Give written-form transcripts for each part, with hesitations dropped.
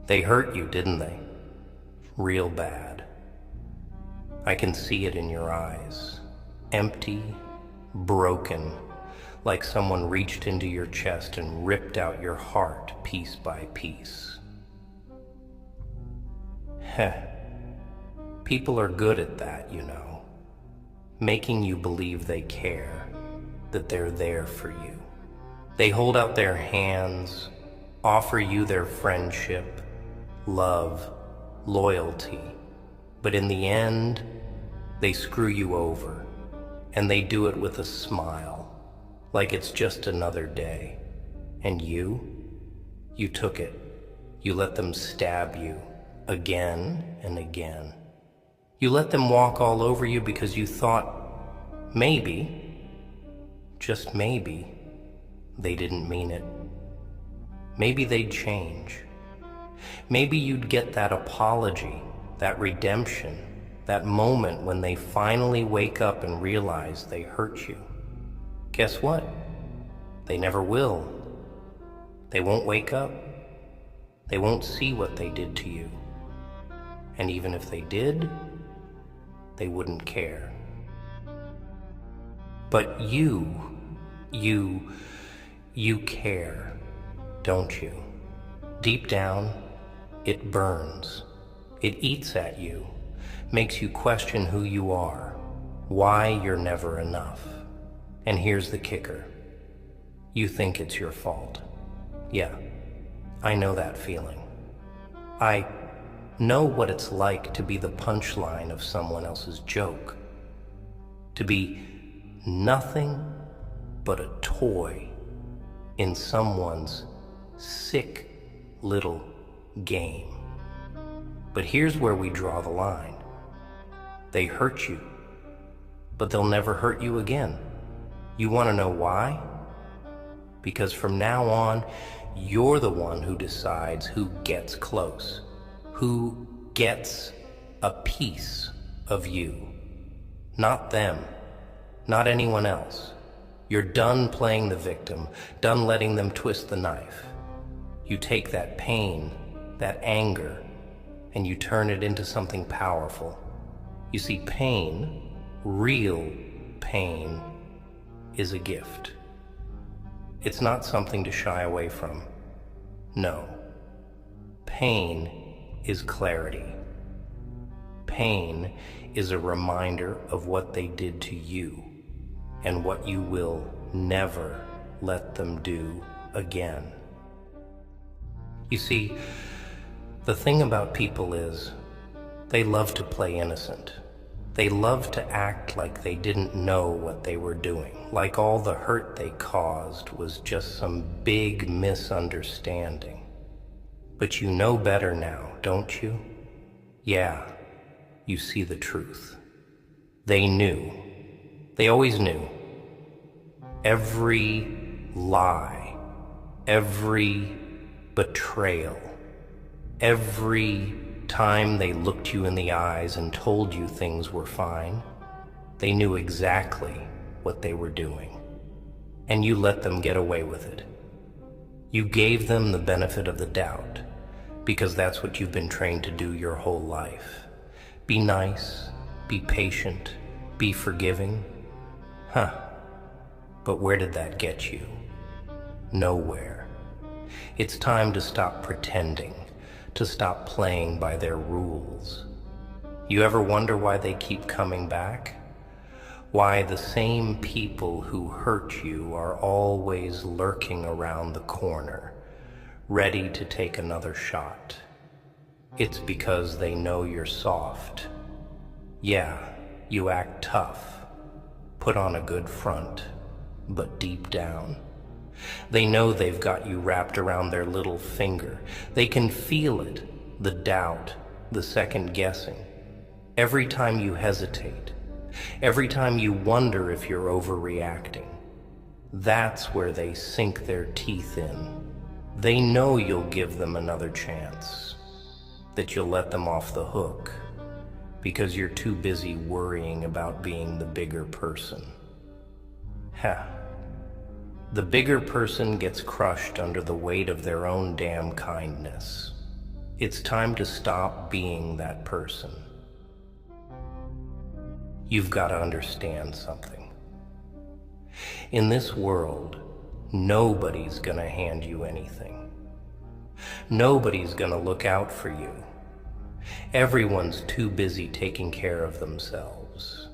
They hurt you, didn't they? Real bad. I can see it in your eyes. Empty, broken, like someone reached into your chest and ripped out your heart piece by piece. Heh. People are good at that, you know. Making you believe they care, that they're there for you. They hold out their hands, offer you their friendship, love, loyalty, but in the end, they screw you over, and they do it with a smile, like it's just another day. And you took it. You let them stab you again and again. You let them walk all over you because you thought maybe, just maybe, they didn't mean it. Maybe they'd change. Maybe you'd get that apology, that redemption, that moment when they finally wake up and realize they hurt you. Guess what? They never will. They won't wake up. They won't see what they did to you. And even if they did, they wouldn't care. But you care, don't you? Deep down, it burns. It eats at you, makes you question who you are, why you're never enough. And here's the kicker. You think it's your fault. Yeah, I know that feeling. I know what it's like to be the punchline of someone else's joke. To be nothing but a toy in someone's sick little game. But here's where we draw the line. They hurt you, but they'll never hurt you again. You want to know why? Because from now on, you're the one who decides who gets close, who gets a piece of you. Not them, not anyone else. You're done playing the victim, done letting them twist the knife. You take that pain, that anger, and you turn it into something powerful. You see, pain, real pain, is a gift. It's not something to shy away from. No. Pain is clarity. Pain is a reminder of what they did to you and what you will never let them do again. You see, the thing about people is they love to play innocent. They love to act like they didn't know what they were doing, like all the hurt they caused was just some big misunderstanding. But you know better now, don't you? Yeah, you see the truth. They knew. They always knew. Every lie, every betrayal, every time they looked you in the eyes and told you things were fine, they knew exactly what they were doing. And you let them get away with it. You gave them the benefit of the doubt, because that's what you've been trained to do your whole life. Be nice, be patient, be forgiving. But where did that get you? Nowhere. It's time to stop pretending, to stop playing by their rules. You ever wonder why they keep coming back? Why the same people who hurt you are always lurking around the corner, ready to take another shot? It's because they know you're soft. Yeah, you act tough, put on a good front, but deep down, they know they've got you wrapped around their little finger. They can feel it, the doubt, the second guessing. Every time you hesitate, every time you wonder if you're overreacting, that's where they sink their teeth in. They know you'll give them another chance, that you'll let them off the hook, because you're too busy worrying about being the bigger person. The bigger person gets crushed under the weight of their own damn kindness. It's time to stop being that person. You've got to understand something. In this world, nobody's gonna hand you anything. Nobody's gonna look out for you. Everyone's too busy taking care of themselves.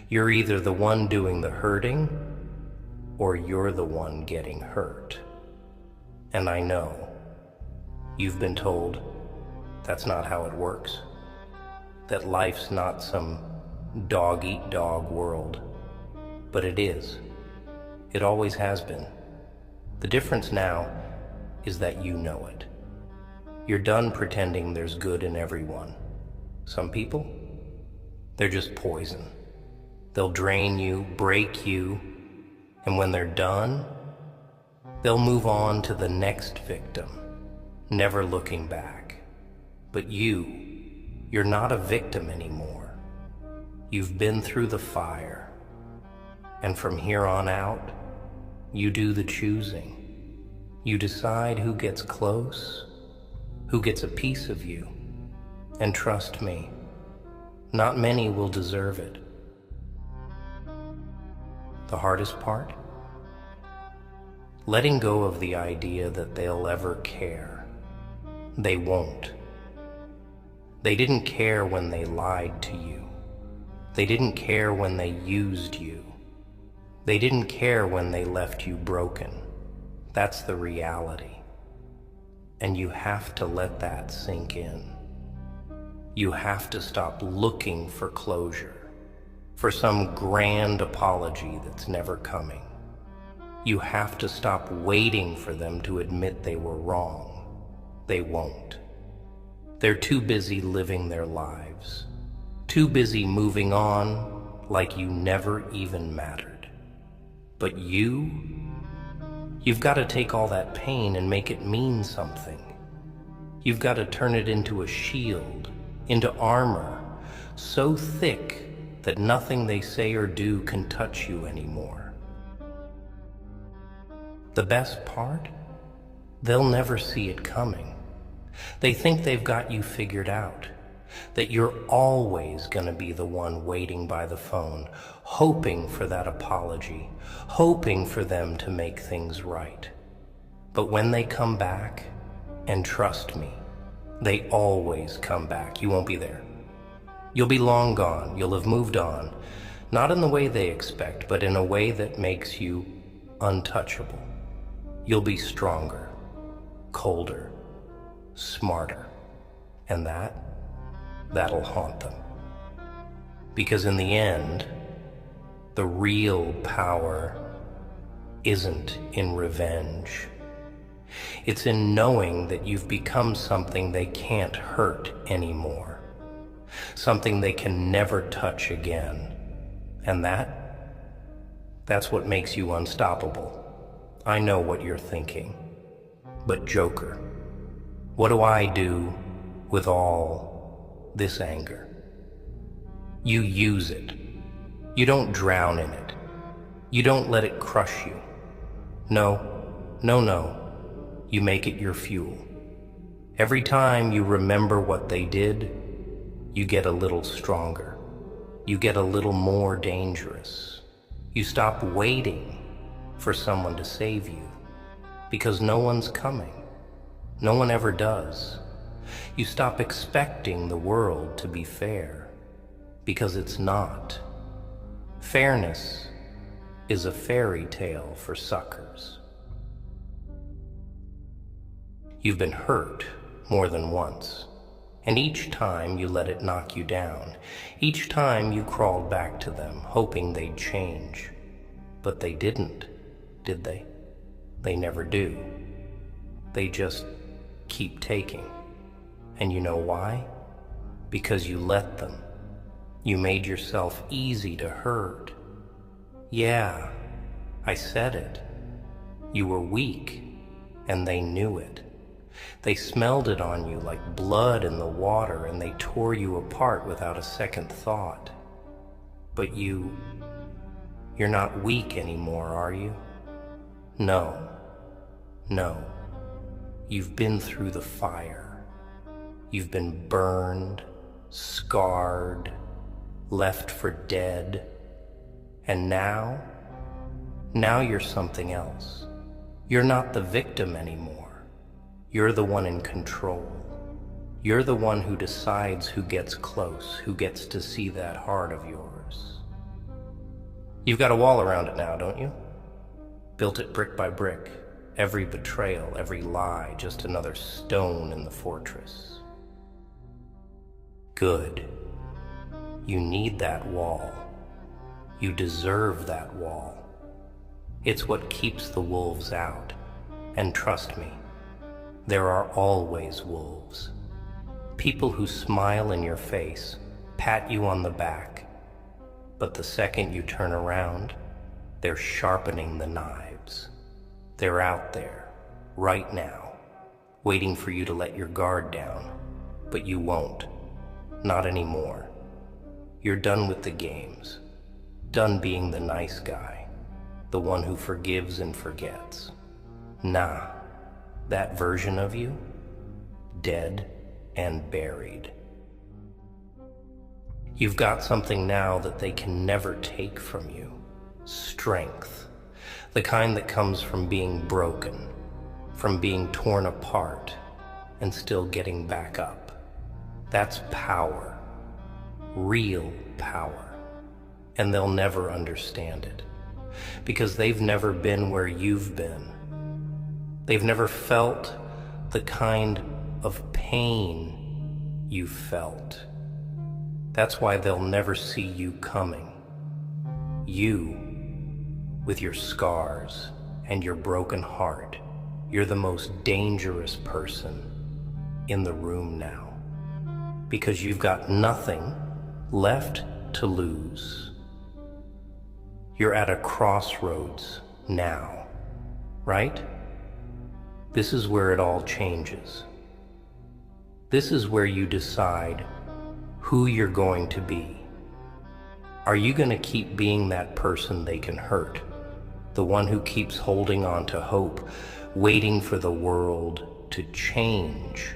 You're either the one doing the hurting, or you're the one getting hurt. And I know, you've been told that's not how it works. That life's not some dog-eat-dog world. But it is. It always has been. The difference now is that you know it. You're done pretending there's good in everyone. Some people, they're just poison. They'll drain you, break you, and when they're done, they'll move on to the next victim, never looking back. But you're not a victim anymore. You've been through the fire, and from here on out, you do the choosing. You decide who gets close, who gets a piece of you, and trust me, not many will deserve it. The hardest part? Letting go of the idea that they'll ever care. They won't. They didn't care when they lied to you. They didn't care when they used you. They didn't care when they left you broken. That's the reality. And you have to let that sink in. You have to stop looking for closure, for some grand apology that's never coming. You have to stop waiting for them to admit they were wrong. They won't. They're too busy living their lives, too busy moving on like you never even mattered. But you've got to take all that pain and make it mean something. You've got to turn it into a shield, into armor, so thick that nothing they say or do can touch you anymore. The best part? They'll never see it coming. They think they've got you figured out, that you're always gonna be the one waiting by the phone, hoping for that apology, hoping for them to make things right. But when they come back, and trust me, they always come back, you won't be there. You'll be long gone, you'll have moved on, not in the way they expect, but in a way that makes you untouchable. You'll be stronger, colder, smarter, and that'll haunt them. Because in the end, the real power isn't in revenge. It's in knowing that you've become something they can't hurt anymore, something they can never touch again. And that's what makes you unstoppable. I know what you're thinking. But Joker, what do I do with all this anger? You use it. You don't drown in it. You don't let it crush you. No. You make it your fuel. Every time you remember what they did, you get a little stronger. You get a little more dangerous. You stop waiting for someone to save you, because no one's coming. No one ever does. You stop expecting the world to be fair, because it's not. Fairness is a fairy tale for suckers. You've been hurt more than once, and each time you let it knock you down. Each time you crawled back to them, hoping they'd change. But they didn't, did they? They never do. They just keep taking. And you know why? Because you let them. You made yourself easy to hurt. Yeah, I said it. You were weak, and they knew it. They smelled it on you like blood in the water, and they tore you apart without a second thought. But you're not weak anymore, are you? No, no. You've been through the fire. You've been burned, scarred, left for dead. And now you're something else. You're not the victim anymore. You're the one in control. You're the one who decides who gets close, who gets to see that heart of yours. You've got a wall around it now, don't you? Built it brick by brick. Every betrayal, every lie, just another stone in the fortress. Good. You need that wall. You deserve that wall. It's what keeps the wolves out. And trust me, there are always wolves. People who smile in your face, pat you on the back, but the second you turn around, they're sharpening the knives. They're out there, right now, waiting for you to let your guard down, but you won't. Not anymore. You're done with the games. Done being the nice guy, the one who forgives and forgets. Nah, that version of you, dead and buried. You've got something now that they can never take from you. Strength. The kind that comes from being broken, from being torn apart, and still getting back up. That's power. Real power. And they'll never understand it. Because they've never been where you've been. They've never felt the kind of pain you felt. That's why they'll never see you coming. You, with your scars and your broken heart, you're the most dangerous person in the room now. Because you've got nothing left to lose. You're at a crossroads now, right? This is where it all changes. This is where you decide who you're going to be. Are you going to keep being that person they can hurt? The one who keeps holding on to hope, waiting for the world to change,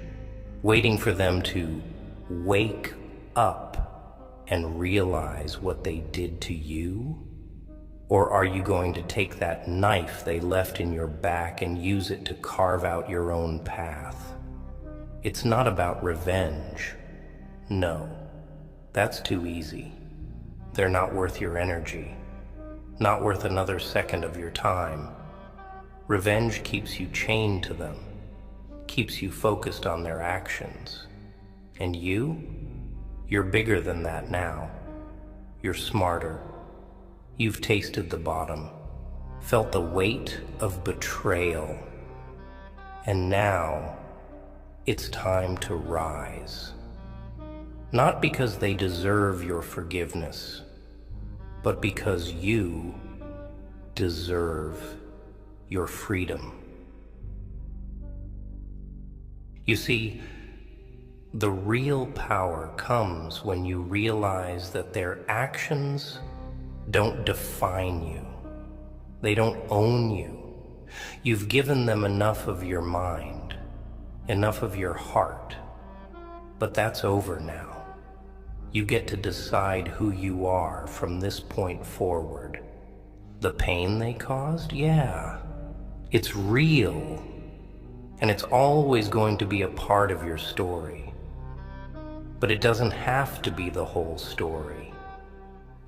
waiting for them to wake up and realize what they did to you? Or are you going to take that knife they left in your back and use it to carve out your own path? It's not about revenge. No, that's too easy. They're not worth your energy, not worth another second of your time. Revenge keeps you chained to them, keeps you focused on their actions. And you're bigger than that now. You're smarter. You've tasted the bottom, felt the weight of betrayal, and now it's time to rise. Not because they deserve your forgiveness, but because you deserve your freedom. You see, the real power comes when you realize that their actions don't define you. They don't own you. You've given them enough of your mind, enough of your heart. But that's over now. You get to decide who you are from this point forward. The pain they caused? Yeah. It's real. And it's always going to be a part of your story. But it doesn't have to be the whole story.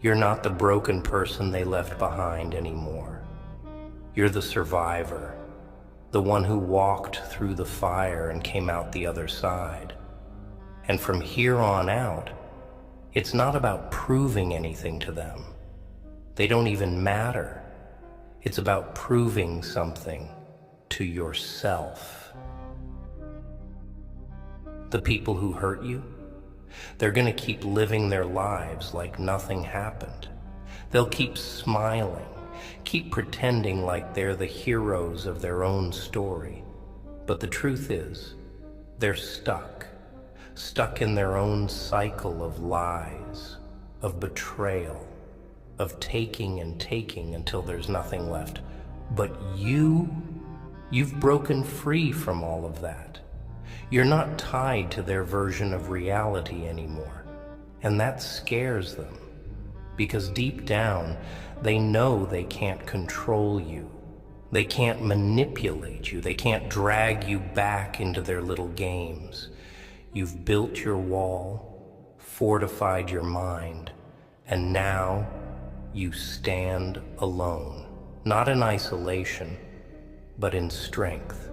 You're not the broken person they left behind anymore. You're the survivor, the one who walked through the fire and came out the other side. And from here on out, it's not about proving anything to them. They don't even matter. It's about proving something to yourself. The people who hurt you, they're going to keep living their lives like nothing happened. They'll keep smiling, keep pretending like they're the heroes of their own story. But the truth is, they're stuck in their own cycle of lies, of betrayal, of taking and taking until there's nothing left But you've broken free from all of that. You're not tied to their version of reality anymore. And that scares them, because deep down, they know they can't control you. They can't manipulate you. They can't drag you back into their little games. You've built your wall, fortified your mind, and now you stand alone, not in isolation, but in strength.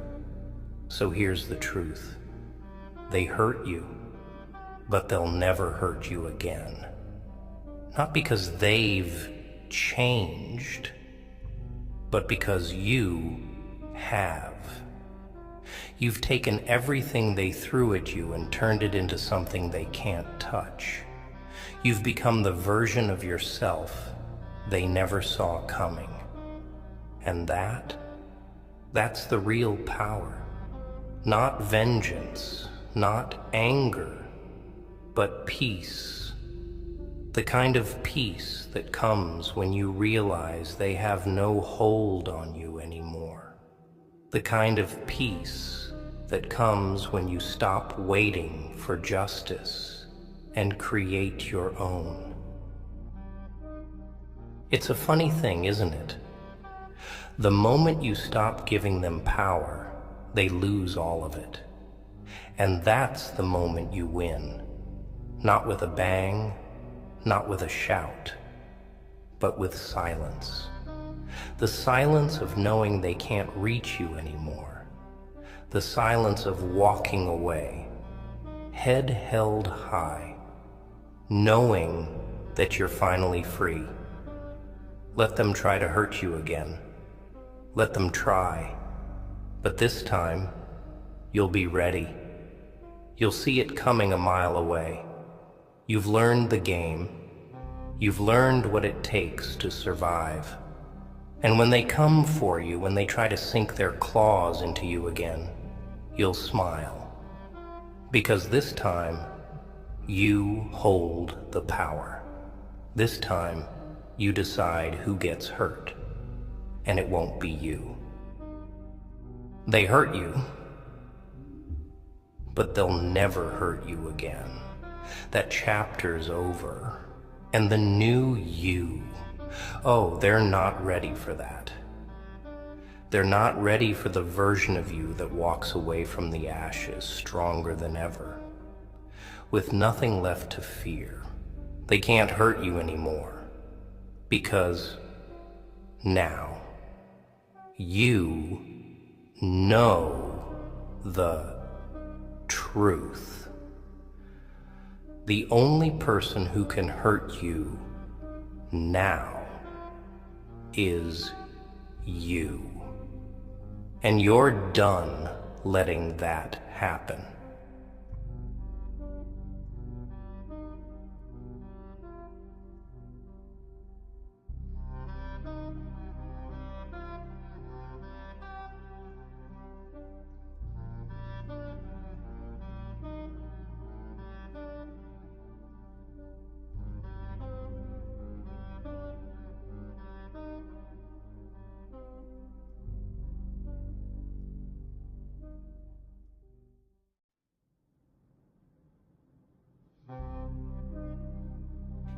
So here's the truth. They hurt you, but they'll never hurt you again. Not because they've changed, but because you have. You've taken everything they threw at you and turned it into something they can't touch. You've become the version of yourself they never saw coming. And that's the real power. Not vengeance, not anger, but peace. The kind of peace that comes when you realize they have no hold on you anymore. The kind of peace that comes when you stop waiting for justice and create your own. It's a funny thing, isn't it? The moment you stop giving them power, they lose all of it. And that's the moment you win. Not with a bang, not with a shout, but with silence. The silence of knowing they can't reach you anymore. The silence of walking away, head held high, knowing that you're finally free. Let them try to hurt you again. Let them try. But this time, you'll be ready. You'll see it coming a mile away. You've learned the game. You've learned what it takes to survive. And when they come for you, when they try to sink their claws into you again, you'll smile. Because this time, you hold the power. This time, you decide who gets hurt, and it won't be you. They hurt you, but they'll never hurt you again. That chapter's over, and the new you, oh, they're not ready for that. They're not ready for the version of you that walks away from the ashes stronger than ever, with nothing left to fear. They can't hurt you anymore, because now you know the truth. The only person who can hurt you now is you. And you're done letting that happen.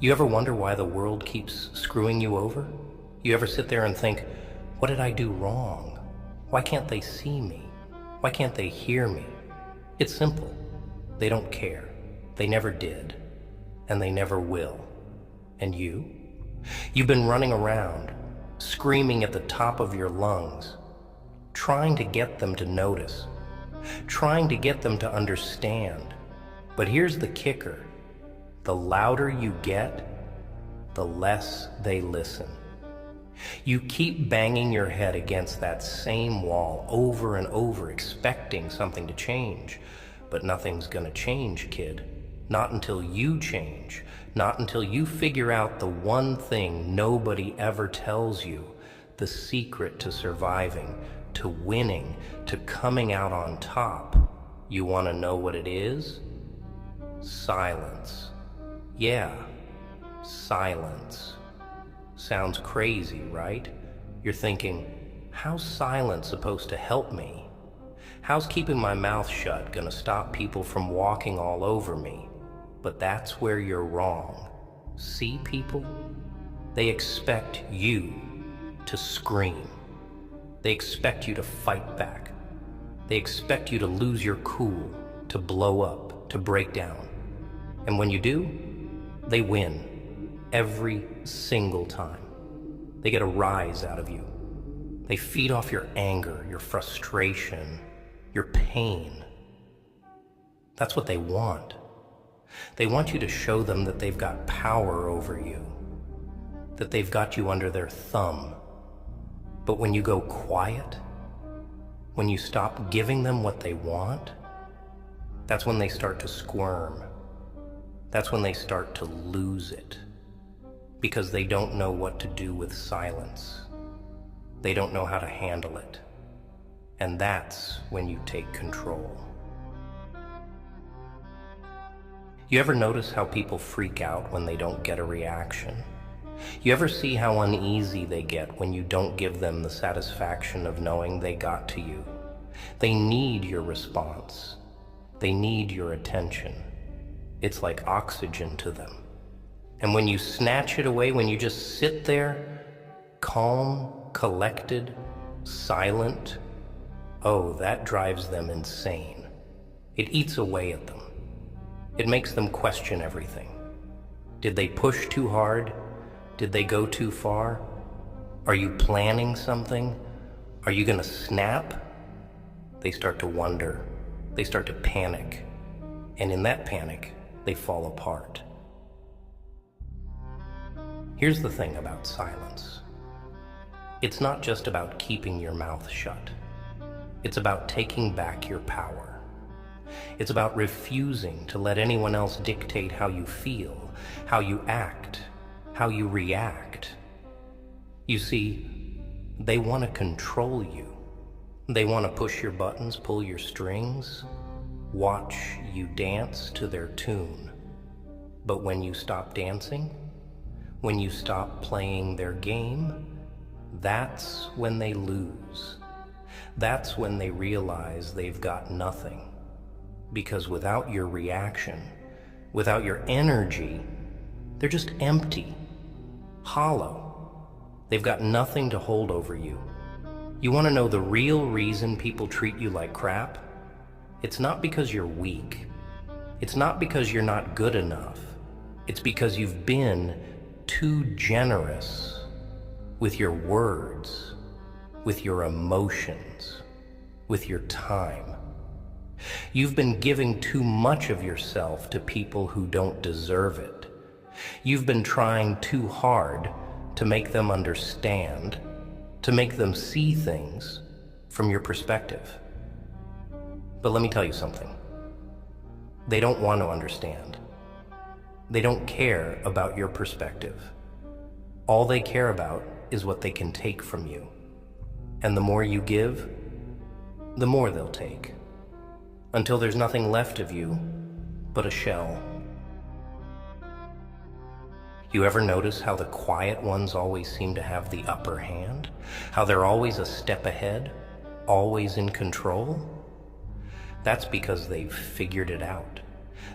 You ever wonder why the world keeps screwing you over? You ever sit there and think, what did I do wrong? Why can't they see me? Why can't they hear me? It's simple. They don't care. They never did. And they never will. And you? You've been running around, screaming at the top of your lungs, trying to get them to notice, trying to get them to understand. But here's the kicker. The louder you get, the less they listen. You keep banging your head against that same wall over and over, expecting something to change. But nothing's gonna change, kid. Not until you change. Not until you figure out the one thing nobody ever tells you, the secret to surviving, to winning, to coming out on top. You wanna know what it is? Silence. Yeah, silence. Sounds crazy, right? You're thinking, How's silence supposed to help me? How's keeping my mouth shut gonna stop people from walking all over me? But that's where you're wrong. See, people? They expect you to scream. They expect you to fight back. They expect you to lose your cool, to blow up, to break down. And when you do, they win every single time. They get a rise out of you. They feed off your anger, your frustration, your pain. That's what they want. They want you to show them that they've got power over you, that they've got you under their thumb. But when you go quiet, when you stop giving them what they want, that's when they start to squirm. That's when they start to lose it, because they don't know what to do with silence. They don't know how to handle it. And that's when you take control. You ever notice how people freak out when they don't get a reaction? You ever see how uneasy they get when you don't give them the satisfaction of knowing they got to you? They need your response. They need your attention. It's like oxygen to them. And when you snatch it away, when you just sit there, calm, collected, silent, oh, that drives them insane. It eats away at them. It makes them question everything. Did they push too hard? Did they go too far? Are you planning something? Are you gonna snap? They start to wonder. They start to panic. And in that panic, they fall apart. Here's the thing about silence. It's not just about keeping your mouth shut. It's about taking back your power. It's about refusing to let anyone else dictate how you feel, how you act, how you react. You see, they want to control you. They want to push your buttons, pull your strings, watch you dance to their tune. But when you stop dancing, when you stop playing their game, that's when they lose. That's when they realize they've got nothing. Because without your reaction, without your energy, they're just empty, hollow. They've got nothing to hold over you. You want to know the real reason people treat you like crap? It's not because you're weak. It's not because you're not good enough. It's because you've been too generous with your words, with your emotions, with your time. You've been giving too much of yourself to people who don't deserve it. You've been trying too hard to make them understand, to make them see things from your perspective. But let me tell you something. They don't want to understand. They don't care about your perspective. All they care about is what they can take from you. And the more you give, the more they'll take. Until there's nothing left of you but a shell. You ever notice how the quiet ones always seem to have the upper hand? How they're always a step ahead, always in control? That's because they've figured it out.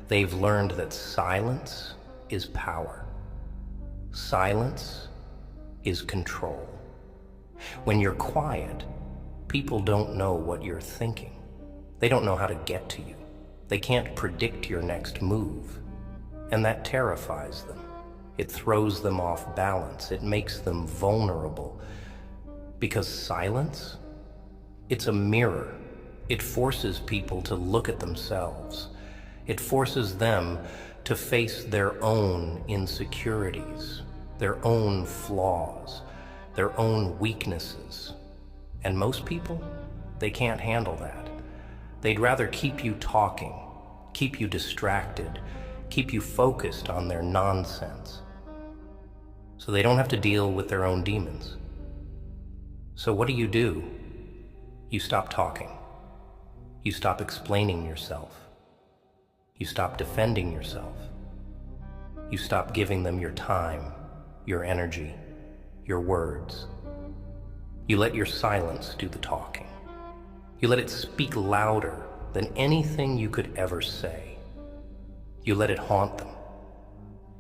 They've learned that silence is power. Silence is control. When you're quiet, people don't know what you're thinking. They don't know how to get to you. They can't predict your next move. And that terrifies them. It throws them off balance. It makes them vulnerable. Because silence, it's a mirror. It forces people to look at themselves. It forces them to face their own insecurities, their own flaws, their own weaknesses. And most people, they can't handle that. They'd rather keep you talking, keep you distracted, keep you focused on their nonsense, so they don't have to deal with their own demons. So what do? You stop talking. You stop explaining yourself. You stop defending yourself. You stop giving them your time, your energy, your words. You let your silence do the talking. You let it speak louder than anything you could ever say. You let it haunt them.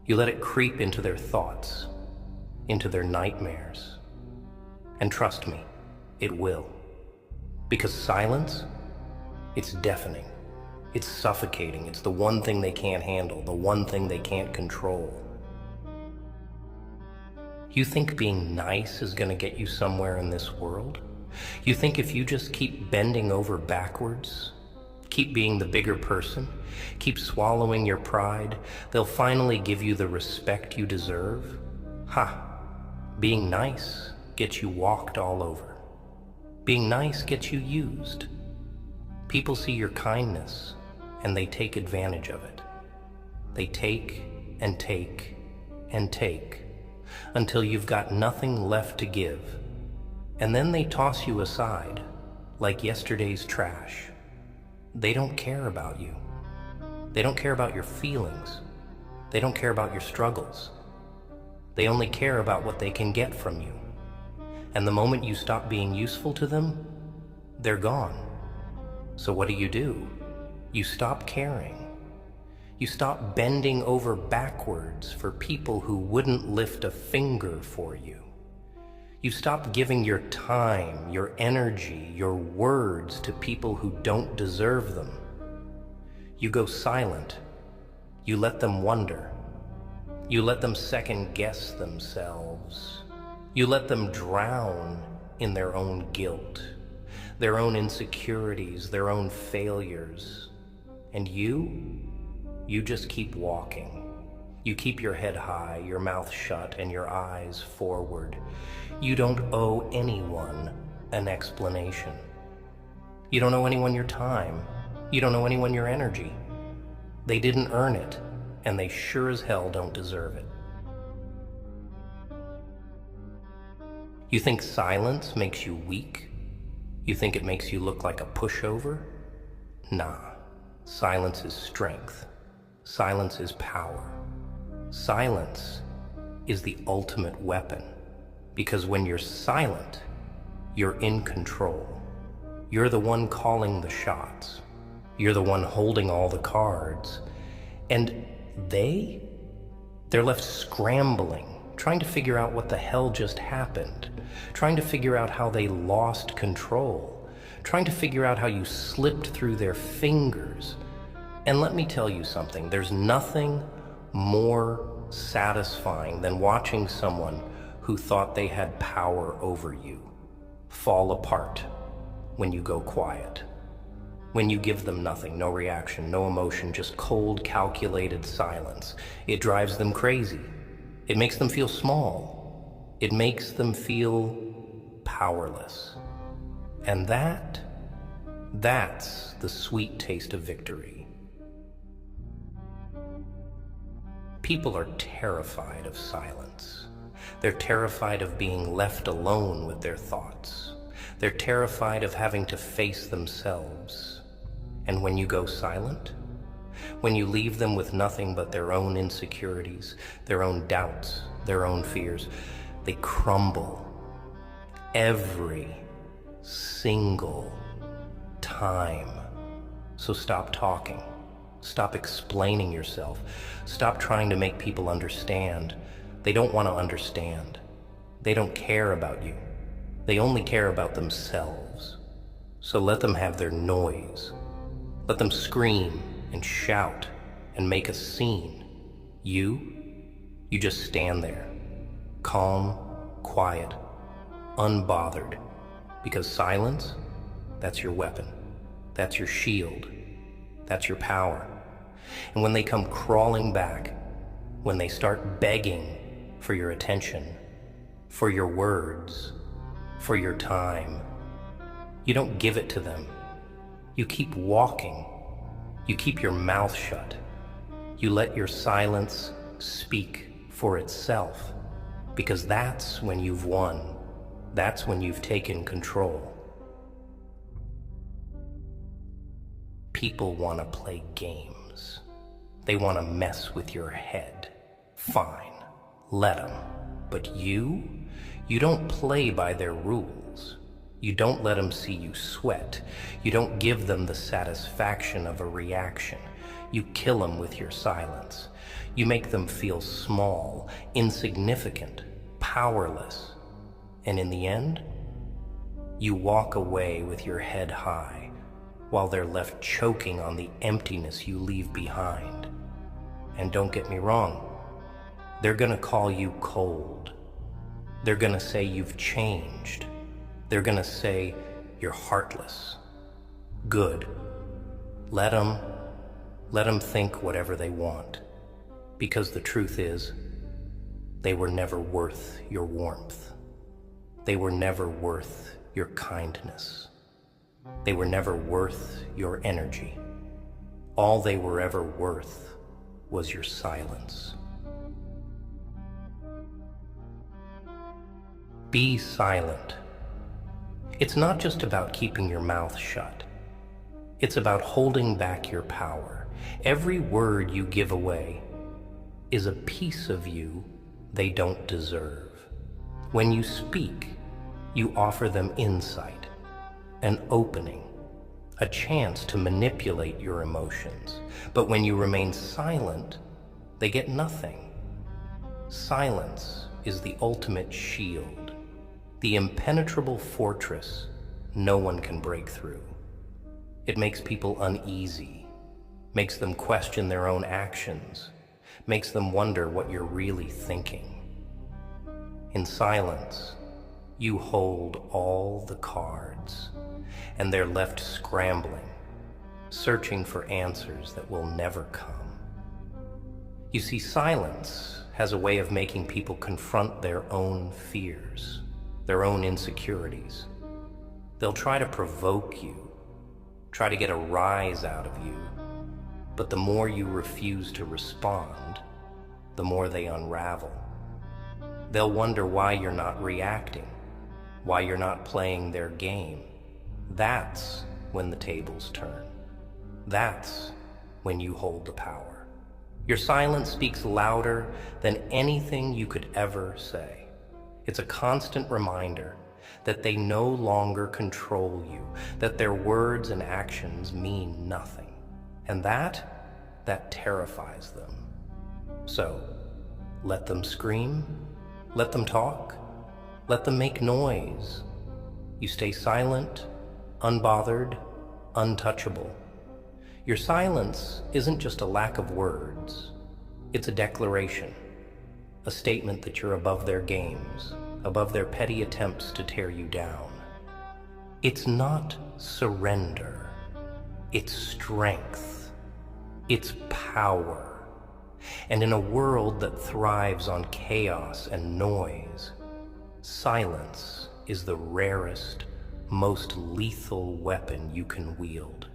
You let it creep into their thoughts, into their nightmares. And trust me, it will. Because silence, it's deafening. It's suffocating. It's the one thing they can't handle, the one thing they can't control. You think being nice is going to get you somewhere in this world? You think if you just keep bending over backwards, keep being the bigger person, keep swallowing your pride, they'll finally give you the respect you deserve? Ha! Being nice gets you walked all over. Being nice gets you used. People see your kindness and they take advantage of it. They take and take and take until you've got nothing left to give. And then they toss you aside like yesterday's trash. They don't care about you. They don't care about your feelings. They don't care about your struggles. They only care about what they can get from you. And the moment you stop being useful to them, they're gone. So what do? You stop caring. You stop bending over backwards for people who wouldn't lift a finger for you. You stop giving your time, your energy, your words to people who don't deserve them. You go silent. You let them wonder. You let them second guess themselves. You let them drown in their own guilt, their own insecurities, their own failures. And you just keep walking. You keep your head high, your mouth shut, and your eyes forward. You don't owe anyone an explanation. You don't owe anyone your time. You don't owe anyone your energy. They didn't earn it, and they sure as hell don't deserve it. You think silence makes you weak? You think it makes you look like a pushover? Nah. Silence is strength. Silence is power. Silence is the ultimate weapon, because when you're silent, you're in control. You're the one calling the shots. You're the one holding all the cards. And they're left scrambling, trying to figure out what the hell just happened, trying to figure out how they lost control, trying to figure out how you slipped through their fingers. And let me tell you something, there's nothing more satisfying than watching someone who thought they had power over you fall apart when you go quiet. When you give them nothing, no reaction, no emotion, just cold, calculated silence. It drives them crazy. It makes them feel small. It makes them feel powerless. And that's the sweet taste of victory. People are terrified of silence. They're terrified of being left alone with their thoughts. They're terrified of having to face themselves. And when you go silent, when you leave them with nothing but their own insecurities, their own doubts, their own fears, they crumble every single time. So stop talking. Stop explaining yourself. Stop trying to make people understand. They don't want to understand. They don't care about you. They only care about themselves. So let them have their noise. Let them scream and shout and make a scene. You just stand there, calm, quiet, unbothered, because silence, that's your weapon. That's your shield. That's your power. And when they come crawling back, when they start begging for your attention, for your words, for your time, you don't give it to them. You keep walking. You keep your mouth shut. You let your silence speak for itself, because that's when you've won. That's when you've taken control. People want to play games. They want to mess with your head. Fine, let them. But you don't play by their rules. You don't let them see you sweat. You don't give them the satisfaction of a reaction. You kill them with your silence. You make them feel small, insignificant, powerless. And in the end, you walk away with your head high, while they're left choking on the emptiness you leave behind. And don't get me wrong, they're gonna call you cold. They're gonna say you've changed. They're gonna say you're heartless. Good. Let them think whatever they want. Because the truth is, they were never worth your warmth. They were never worth your kindness. They were never worth your energy. All they were ever worth was your silence. Be silent. It's not just about keeping your mouth shut. It's about holding back your power. Every word you give away is a piece of you they don't deserve. When you speak, you offer them insight, an opening, a chance to manipulate your emotions. But when you remain silent, they get nothing. Silence is the ultimate shield, the impenetrable fortress no one can break through. It makes people uneasy, makes them question their own actions, makes them wonder what you're really thinking. In silence, you hold all the cards, and they're left scrambling, searching for answers that will never come. You see, silence has a way of making people confront their own fears, their own insecurities. They'll try to provoke you, try to get a rise out of you, but the more you refuse to respond, the more they unravel. They'll wonder why you're not reacting, why you're not playing their game. That's when the tables turn. That's when you hold the power. Your silence speaks louder than anything you could ever say. It's a constant reminder that they no longer control you, that their words and actions mean nothing. And that terrifies them. So, let them scream, let them talk, let them make noise. You stay silent, unbothered, untouchable. Your silence isn't just a lack of words. It's a declaration, a statement that you're above their games, above their petty attempts to tear you down. It's not surrender. It's strength. It's power. And in a world that thrives on chaos and noise, silence is the rarest, most lethal weapon you can wield.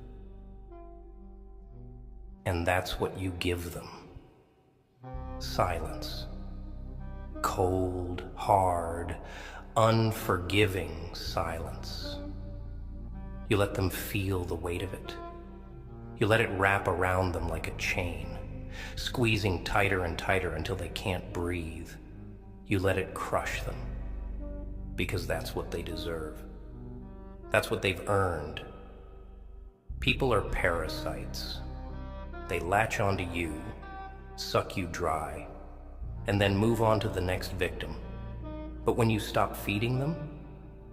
And that's what you give them. Silence. Cold, hard, unforgiving silence. You let them feel the weight of it. You let it wrap around them like a chain, squeezing tighter and tighter until they can't breathe. You let it crush them, because that's what they deserve. That's what they've earned. People are parasites. They latch onto you, suck you dry, and then move on to the next victim. But when you stop feeding them,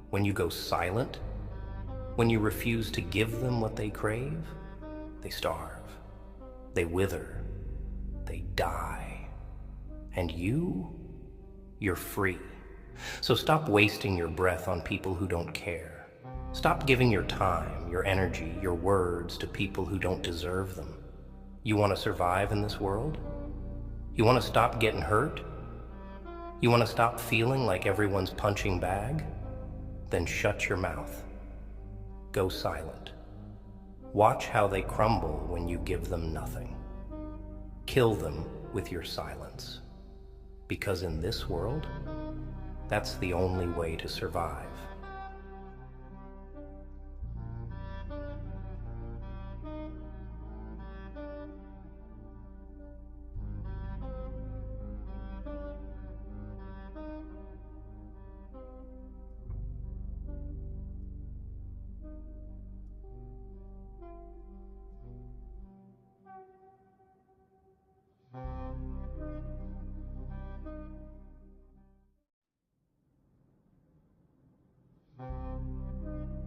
when you go silent, when you refuse to give them what they crave, they starve, they wither, they die. And you're free. So stop wasting your breath on people who don't care. Stop giving your time, your energy, your words to people who don't deserve them. You want to survive in this world? You want to stop getting hurt? You want to stop feeling like everyone's punching bag? Then shut your mouth. Go silent. Watch how they crumble when you give them nothing. Kill them with your silence. Because in this world, that's the only way to survive.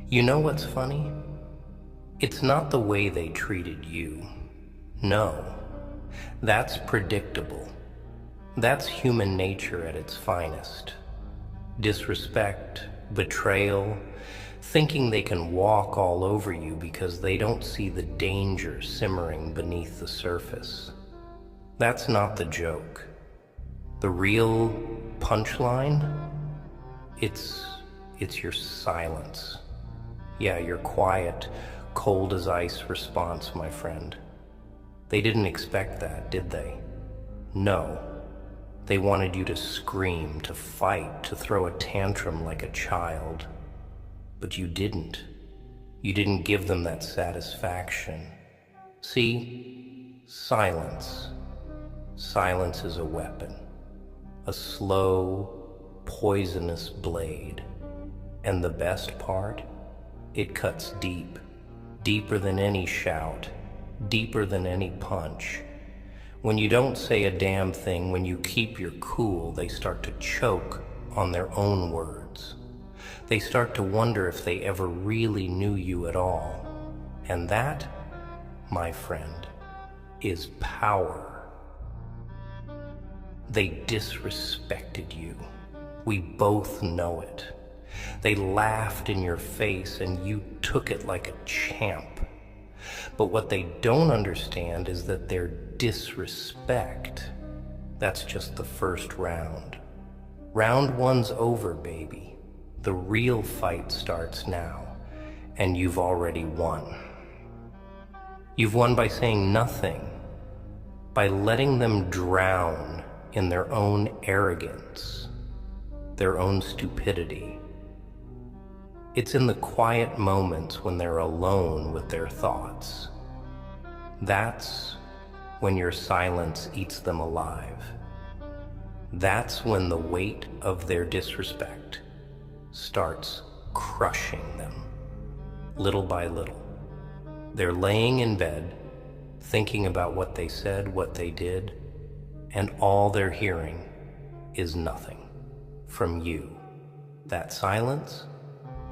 You know what's funny? It's not the way they treated you. No, that's predictable. That's human nature at its finest. Disrespect, betrayal, thinking they can walk all over you because they don't see the danger simmering beneath the surface. That's not the joke. The real punchline? It's your silence. Yeah, your quiet, cold as ice response, my friend. They didn't expect that, did they? No. They wanted you to scream, to fight, to throw a tantrum like a child. But you didn't. You didn't give them that satisfaction. See? Silence. Silence is a weapon. A slow, poisonous blade. And the best part? It cuts deep. Deeper than any shout. Deeper than any punch. When you don't say a damn thing, when you keep your cool, they start to choke on their own words. They start to wonder if they ever really knew you at all. And that, my friend, is power. They disrespected you. We both know it. They laughed in your face and you took it like a champ. But what they don't understand is that their disrespect, that's just the first round. Round one's over, baby. The real fight starts now, and you've already won. You've won by saying nothing, by letting them drown in their own arrogance, their own stupidity. It's in the quiet moments when they're alone with their thoughts. That's when your silence eats them alive. That's when the weight of their disrespect starts crushing them, little by little. They're laying in bed, thinking about what they said, what they did, and all they're hearing is nothing from you. That silence,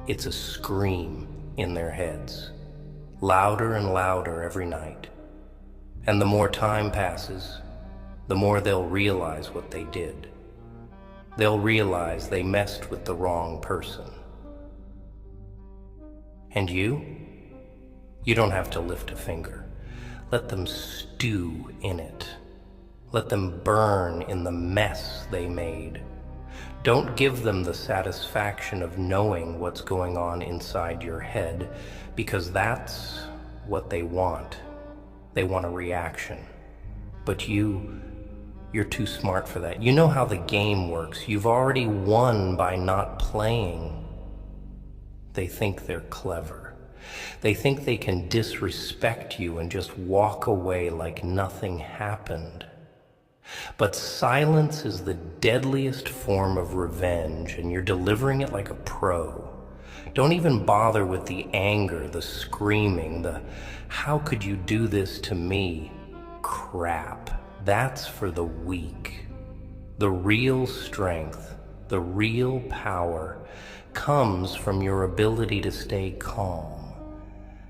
it's a scream in their heads, louder and louder every night. And the more time passes, the more they'll realize what they did. They'll realize they messed with the wrong person. And you don't have to lift a finger. Let them stew in it. Let them burn in the mess they made. Don't give them the satisfaction of knowing what's going on inside your head, because that's what they want. They want a reaction. But you're too smart for that. You know how the game works. You've already won by not playing. They think they're clever. They think they can disrespect you and just walk away like nothing happened. But silence is the deadliest form of revenge, and you're delivering it like a pro. Don't even bother with the anger, the screaming, the "how could you do this to me" crap. That's for the weak. The real strength, the real power comes from your ability to stay calm,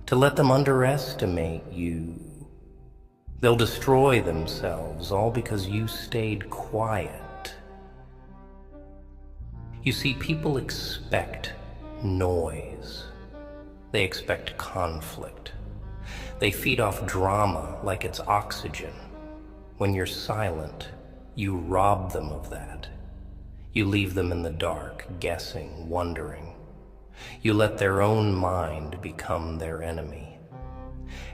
to let them underestimate you. They'll destroy themselves, all because you stayed quiet. You see, people expect noise. They expect conflict. They feed off drama like it's oxygen. When you're silent, you rob them of that. You leave them in the dark, guessing, wondering. You let their own mind become their enemy.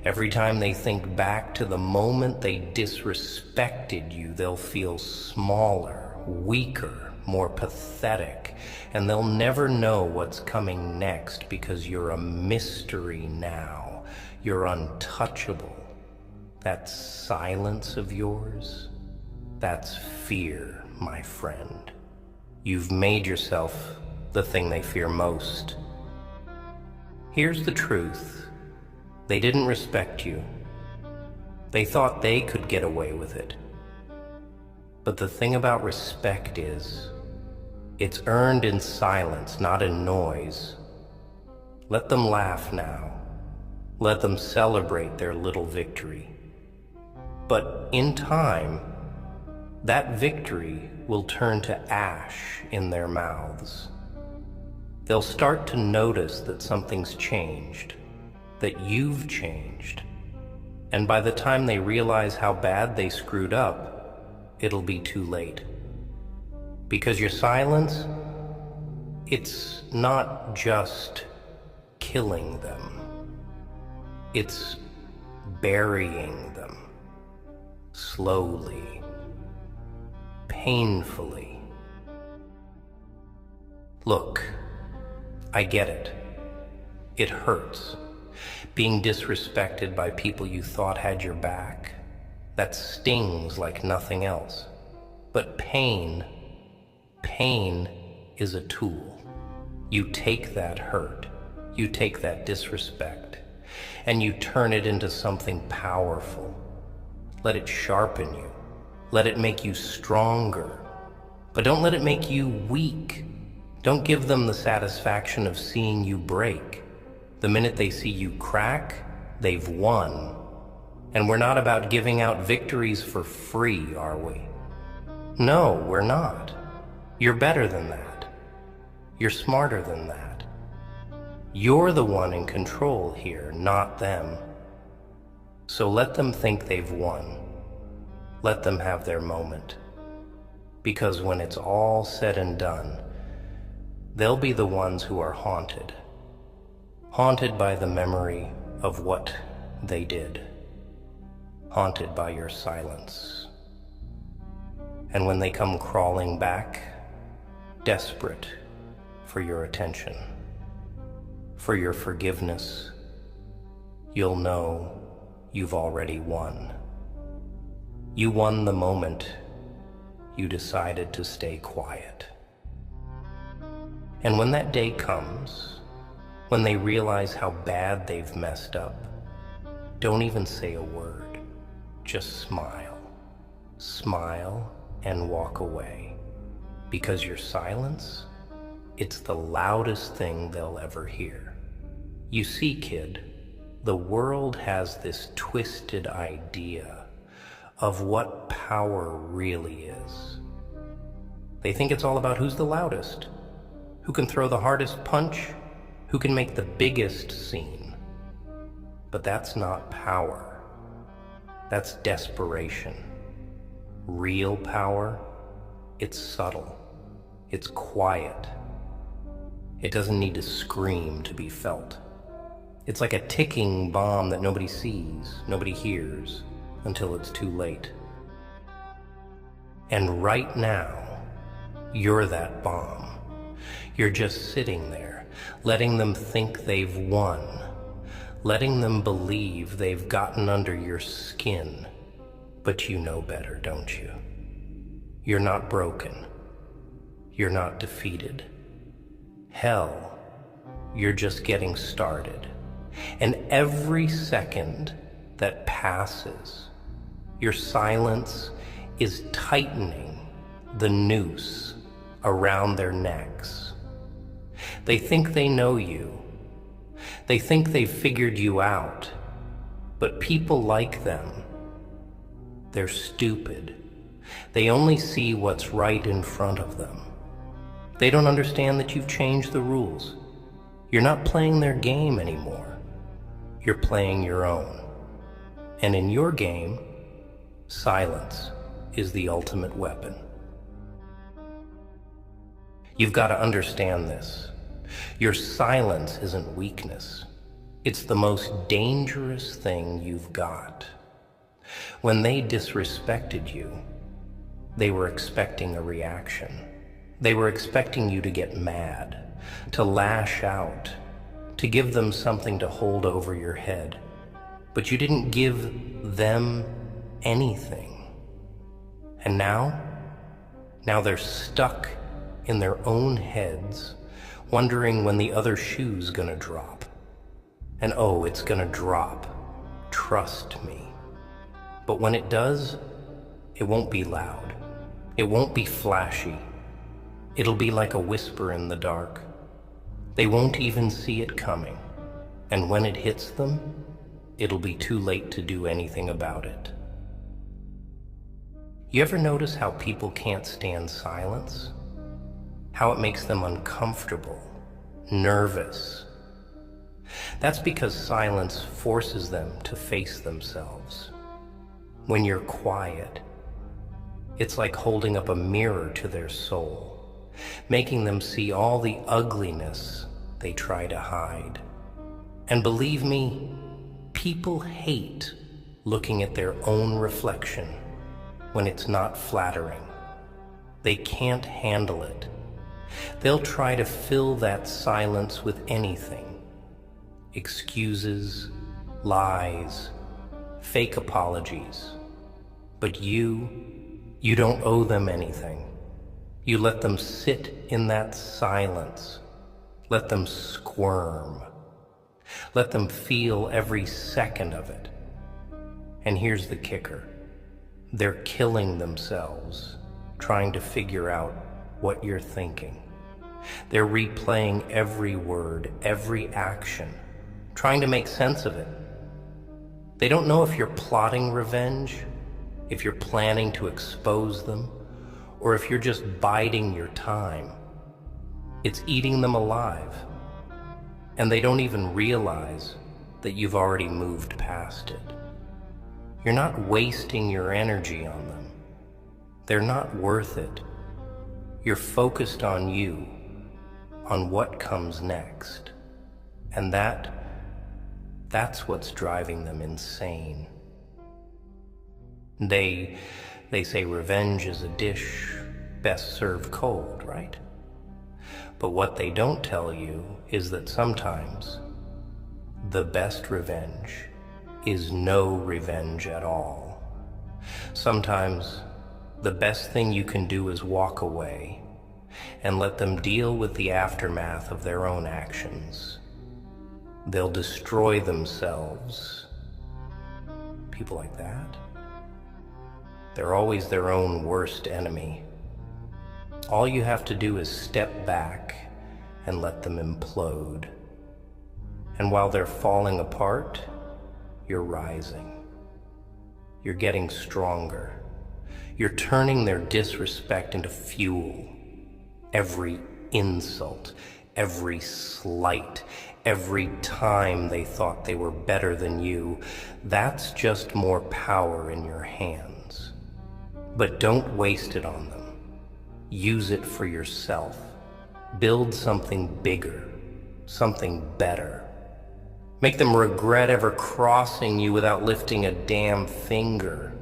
Every time they think back to the moment they disrespected you, they'll feel smaller, weaker, more pathetic, and they'll never know what's coming next because you're a mystery now. You're untouchable. That silence of yours, that's fear, my friend. You've made yourself the thing they fear most. Here's the truth. They didn't respect you. They thought they could get away with it. But the thing about respect is, it's earned in silence, not in noise. Let them laugh now. Let them celebrate their little victory. But in time, that victory will turn to ash in their mouths. They'll start to notice that something's changed, that you've changed. And by the time they realize how bad they screwed up, it'll be too late. Because your silence, it's not just killing them. It's burying them. Slowly. Painfully. Look, I get it. It hurts. Being disrespected by people you thought had your back. That stings like nothing else. But pain is a tool. You take that hurt, you take that disrespect, and you turn it into something powerful. Let it sharpen you. Let it make you stronger. But don't let it make you weak. Don't give them the satisfaction of seeing you break. The minute they see you crack, they've won. And we're not about giving out victories for free, are we? No, we're not. You're better than that. You're smarter than that. You're the one in control here, not them. So let them think they've won. Let them have their moment. Because when it's all said and done, they'll be the ones who are haunted. Haunted by the memory of what they did. Haunted by your silence. And when they come crawling back, desperate for your attention, for your forgiveness, you'll know you've already won. You won the moment you decided to stay quiet. And when that day comes, when they realize how bad they've messed up, don't even say a word. Just smile. Smile and walk away. Because your silence, it's the loudest thing they'll ever hear. You see, kid, the world has this twisted idea of what power really is. They think it's all about who's the loudest, who can throw the hardest punch, who can make the biggest scene. But that's not power. That's desperation. Real power, it's subtle. It's quiet. It doesn't need to scream to be felt. It's like a ticking bomb that nobody sees, nobody hears, until it's too late. And right now, you're that bomb. You're just sitting there, letting them think they've won, letting them believe they've gotten under your skin. But you know better, don't you? You're not broken. You're not defeated. Hell, you're just getting started. And every second that passes, your silence is tightening the noose around their necks. They think they know you. They think they've figured you out. But people like them, they're stupid. They only see what's right in front of them. They don't understand that you've changed the rules. You're not playing their game anymore. You're playing your own. And in your game, silence is the ultimate weapon. You've got to understand this. Your silence isn't weakness. It's the most dangerous thing you've got. When they disrespected you, they were expecting a reaction. They were expecting you to get mad, to lash out, to give them something to hold over your head. But you didn't give them anything. And now they're stuck in their own heads, wondering when the other shoe's gonna drop. And oh, it's gonna drop. Trust me. But when it does, it won't be loud. It won't be flashy. It'll be like a whisper in the dark. They won't even see it coming. And when it hits them, it'll be too late to do anything about it. You ever notice how people can't stand silence? How it makes them uncomfortable, nervous? That's because silence forces them to face themselves. When you're quiet, it's like holding up a mirror to their soul, making them see all the ugliness they try to hide. And believe me, people hate looking at their own reflection when it's not flattering. They can't handle it. They'll try to fill that silence with anything. Excuses, lies, fake apologies. But you don't owe them anything. You let them sit in that silence. Let them squirm. Let them feel every second of it. And here's the kicker. They're killing themselves, trying to figure out what you're thinking. They're replaying every word, every action, trying to make sense of it. They don't know if you're plotting revenge, if you're planning to expose them, or if you're just biding your time. It's eating them alive. And they don't even realize that you've already moved past it. You're not wasting your energy on them. They're not worth it. You're focused on you, on what comes next. And that's what's driving them insane. They say revenge is a dish best served cold, right? But what they don't tell you is that sometimes the best revenge is no revenge at all. Sometimes the best thing you can do is walk away and let them deal with the aftermath of their own actions. They'll destroy themselves. People like that, they're always their own worst enemy. All you have to do is step back and let them implode. And while they're falling apart, you're rising. You're getting stronger. You're turning their disrespect into fuel. Every insult, every slight, every time they thought they were better than you, that's just more power in your hands. But don't waste it on them. Use it for yourself. Build something bigger, something better. Make them regret ever crossing you without lifting a damn finger.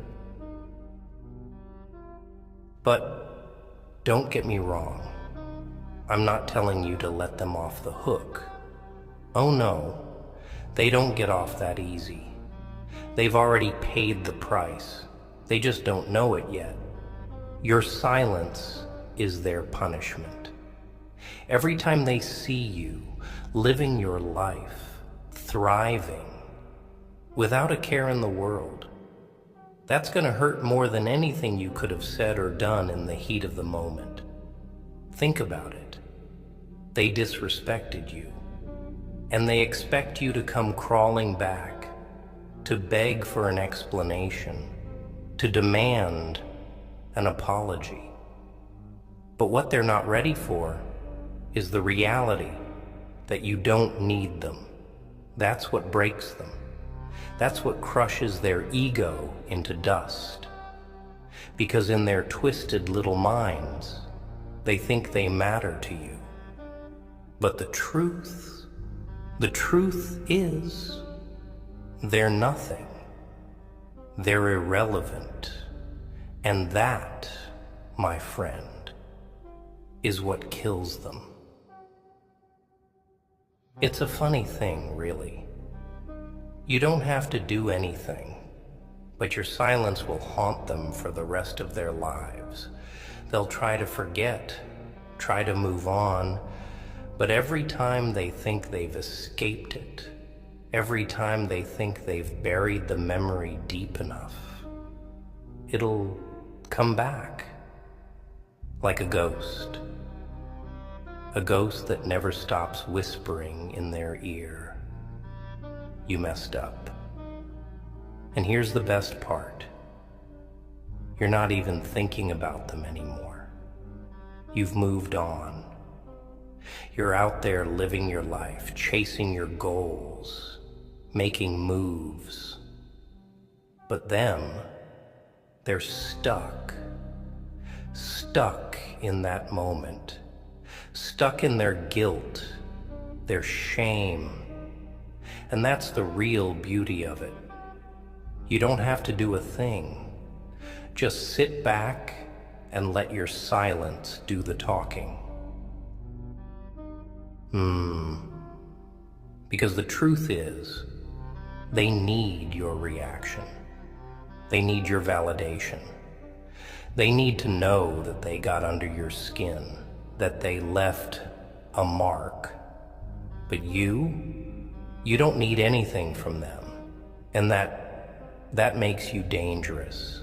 But don't get me wrong. I'm not telling you to let them off the hook. Oh no, they don't get off that easy. They've already paid the price. They just don't know it yet. Your silence is their punishment. Every time they see you living your life, thriving, without a care in the world, that's going to hurt more than anything you could have said or done in the heat of the moment. Think about it. They disrespected you, and they expect you to come crawling back, to beg for an explanation, to demand an apology. But what they're not ready for is the reality that you don't need them. That's what breaks them. That's what crushes their ego into dust. Because in their twisted little minds, they think they matter to you. But the truth is, they're nothing. They're irrelevant. And that, my friend, is what kills them. It's a funny thing, really. You don't have to do anything, but your silence will haunt them for the rest of their lives. They'll try to forget, try to move on, but every time they think they've escaped it, every time they think they've buried the memory deep enough, it'll come back like a ghost that never stops whispering in their ear, "You messed up." And here's the best part. You're not even thinking about them anymore. You've moved on. You're out there living your life, chasing your goals, making moves. But them, they're stuck in that moment, stuck in their guilt, their shame. And that's the real beauty of it. You don't have to do a thing. Just sit back and let your silence do the talking. Because the truth is, they need your reaction. They need your validation. They need to know that they got under your skin, that they left a mark. But you don't need anything from them. And that makes you dangerous.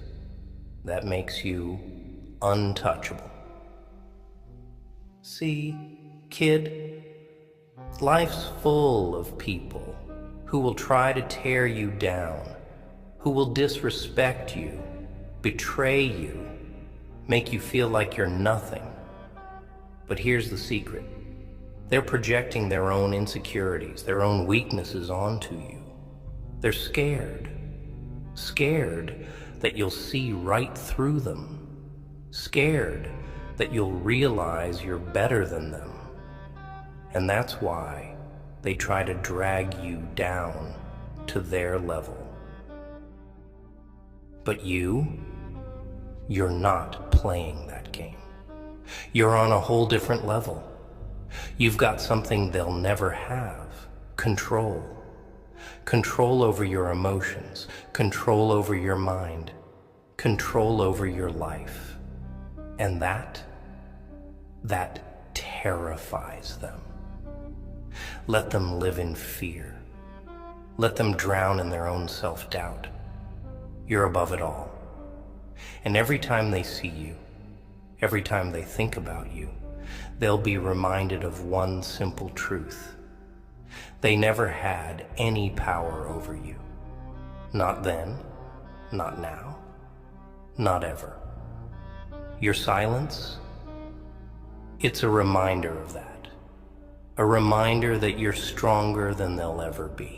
That makes you untouchable. See, kid, life's full of people who will try to tear you down, who will disrespect you, betray you, make you feel like you're nothing. But here's the secret. They're projecting their own insecurities, their own weaknesses onto you. They're scared that you'll see right through them, scared that you'll realize you're better than them. And that's why they try to drag you down to their level. But you're not playing that game. You're on a whole different level. You've got something they'll never have: control. Control over your emotions, control over your mind, control over your life. And that terrifies them. Let them live in fear. Let them drown in their own self-doubt. You're above it all. And every time they see you, every time they think about you, they'll be reminded of one simple truth. They never had any power over you. Not then, not now, not ever. Your silence, it's a reminder of that. A reminder that you're stronger than they'll ever be.